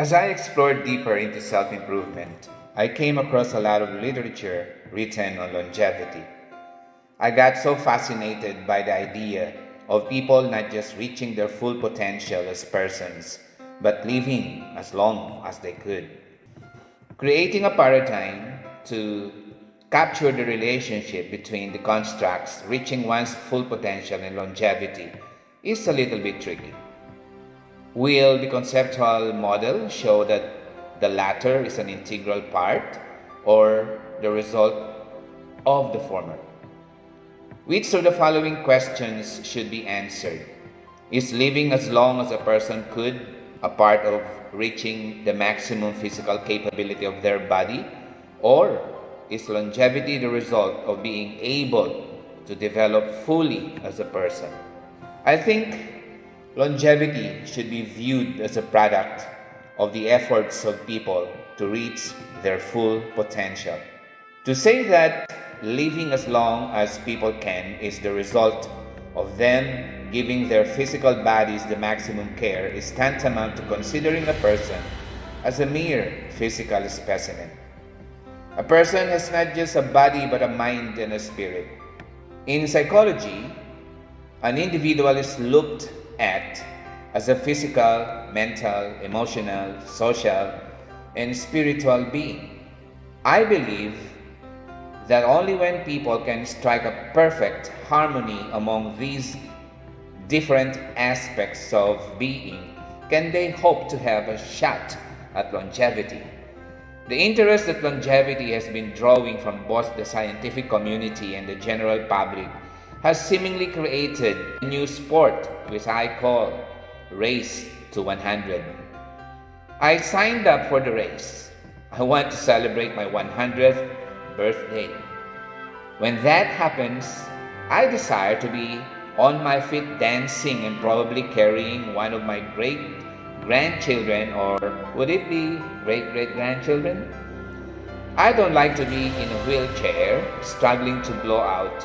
As I explored deeper into self improvement, I came across a lot of literature written on longevity. I got so fascinated by the idea of people not just reaching their full potential as persons, but living as long as they could. Creating a paradigm to capture the relationship between the constructs reaching one's full potential and longevity is a little bit tricky. Will the conceptual model show that the latter is an integral part or the result of the former? Which of the following questions should be answered? Is living as long as a person could a part of reaching the maximum physical capability of their body? Or is longevity the result of being able to develop fully as a person? I think longevity should be viewed as a product of the efforts of people to reach their full potential. To say that living as long as people can is the result of them giving their physical bodies the maximum care is tantamount to considering a person as a mere physical specimen. A person has not just a body but a mind and a spirit. In psychology, an individual is looked at as a physical, mental, emotional, social, and spiritual being. I believe that only when people can strike a perfect harmony among these different aspects of being can they hope to have a shot at longevity. The interest that longevity has been drawing from both the scientific community and the general public has seemingly created a new sport which I call Race to 100. I signed up for the race. I want to celebrate my 100th birthday. When that happens, I desire to be on my feet dancing and probably carrying one of my great grandchildren, or would it be great great grandchildren? I don't like to be in a wheelchair struggling to blow out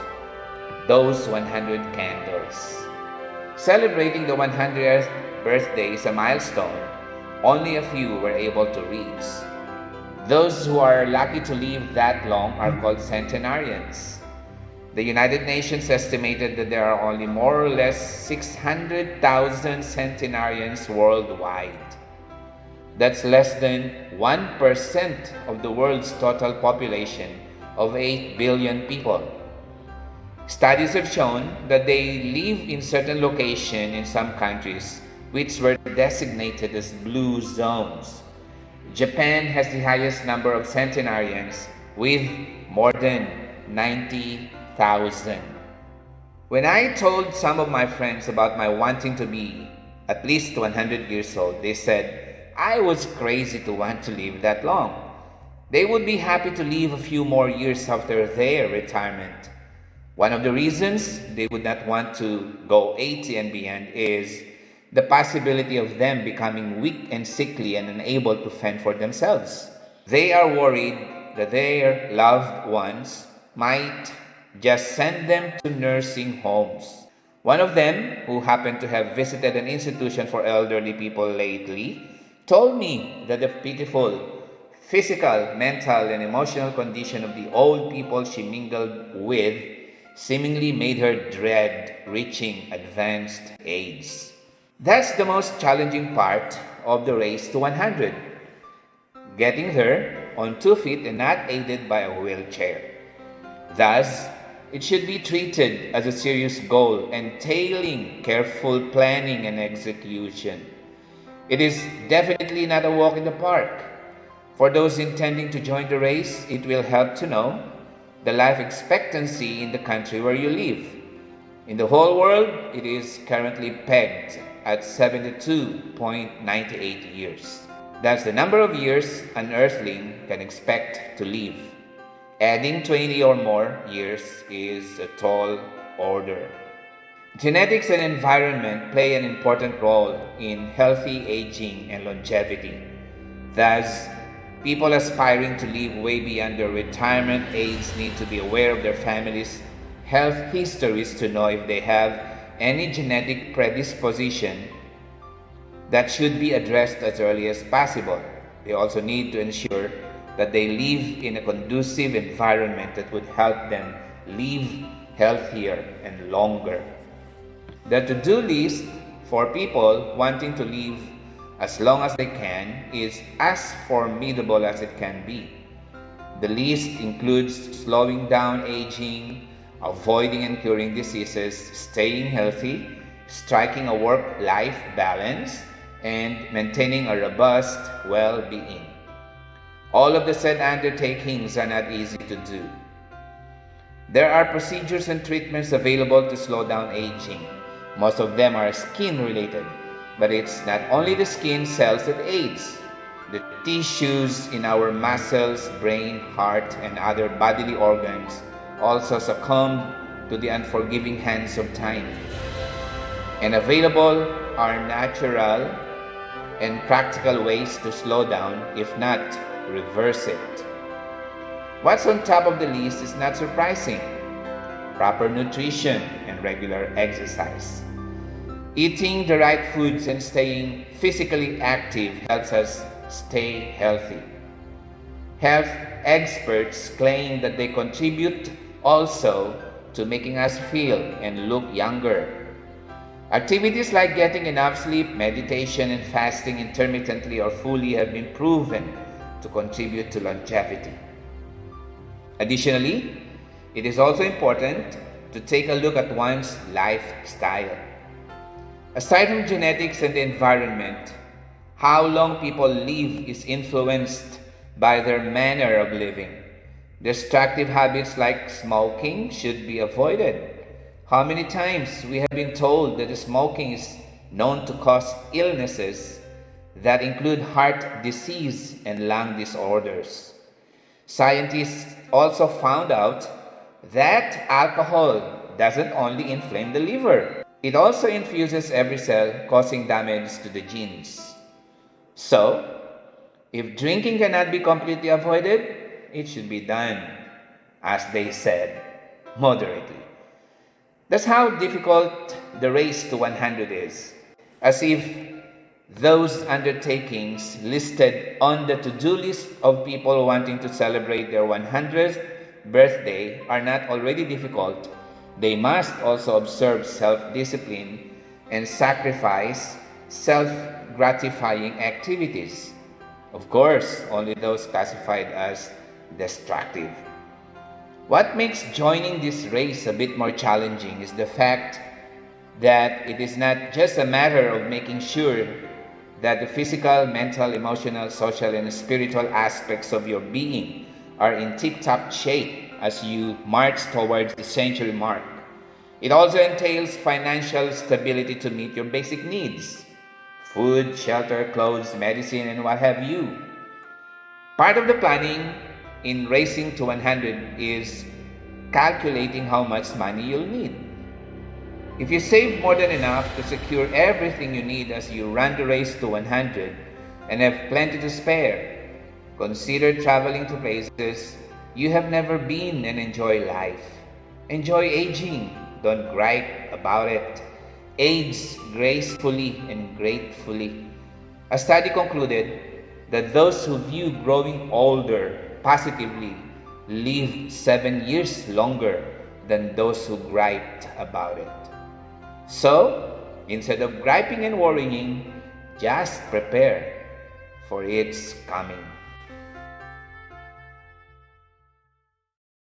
those 100 candles. Celebrating the 100th birthday is a milestone only a few were able to reach. Those who are lucky to live that long are called centenarians. The United Nations estimated that there are only more or less 600,000 centenarians worldwide. That's less than 1% of the world's total population of 8 billion people. Studies have shown that they live in certain locations in some countries which were designated as blue zones. Japan has the highest number of centenarians with more than 90,000. When I told some of my friends about my wanting to be at least 100 years old, they said I was crazy to want to live that long. They would be happy to live a few more years after their retirement. One of the reasons they would not want to go 80 and beyond is the possibility of them becoming weak and sickly and unable to fend for themselves. They are worried that their loved ones might just send them to nursing homes. One of them, who happened to have visited an institution for elderly people lately, told me that the pitiful physical, mental, and emotional condition of the old people she mingled with seemingly made her dread reaching advanced age. That's the most challenging part of the race to 100. Getting there on 2 feet and not aided by a wheelchair. Thus, it should be treated as a serious goal entailing careful planning and execution. It is definitely not a walk in the park. For those intending to join the race, it will help to know the life expectancy in the country where you live. In the whole world, it is currently pegged at 72.98 years. That's the number of years an earthling can expect to live. Adding 20 or more years is a tall order. Genetics and environment play an important role in healthy aging and longevity. Thus, people aspiring to live way beyond their retirement age need to be aware of their family's health histories to know if they have any genetic predisposition that should be addressed as early as possible. They also need to ensure that they live in a conducive environment that would help them live healthier and longer. The to-do list for people wanting to live as long as they can is as formidable as it can be. The list includes slowing down aging, avoiding and curing diseases, staying healthy, striking a work-life balance, and maintaining a robust well-being. All of the said undertakings are not easy to do. There are procedures and treatments available to slow down aging. Most of them are skin-related, but it's not only the skin cells that age. The tissues in our muscles, brain, heart, and other bodily organs also succumb to the unforgiving hands of time. And available are natural and practical ways to slow down, if not reverse it. What's on top of the list is not surprising. Proper nutrition and regular exercise. Eating the right foods and staying physically active helps us stay healthy. Health experts claim that they contribute also to making us feel and look younger. Activities like getting enough sleep, meditation, and fasting intermittently or fully have been proven to contribute to longevity. Additionally, it is also important to take a look at one's lifestyle. Aside from genetics and the environment, how long people live is influenced by their manner of living. Destructive habits like smoking should be avoided. How many times we have been told that smoking is known to cause illnesses that include heart disease and lung disorders. Scientists also found out that alcohol doesn't only inflame the liver, it also infuses every cell, causing damage to the genes. So, if drinking cannot be completely avoided, it should be done, as they said, moderately. That's how difficult the race to 100 is. As if those undertakings listed on the to-do list of people wanting to celebrate their 100th birthday are not already difficult, they must also observe self-discipline and sacrifice self-gratifying activities. Of course, only those classified as destructive. What makes joining this race a bit more challenging is the fact that it is not just a matter of making sure that the physical, mental, emotional, social, and spiritual aspects of your being are in tip-top shape as you march towards the century mark. It also entails financial stability to meet your basic needs: food, shelter, clothes, medicine, and what have you. Part of the planning in racing to 100 is calculating how much money you'll need. If you save more than enough to secure everything you need as you run the race to 100 and have plenty to spare, consider traveling to places you have never been and enjoy life. Enjoy aging. Don't gripe about it. Age gracefully and gratefully. A study concluded that those who view growing older positively live 7 years longer than those who griped about it. So, instead of griping and worrying, just prepare for its coming.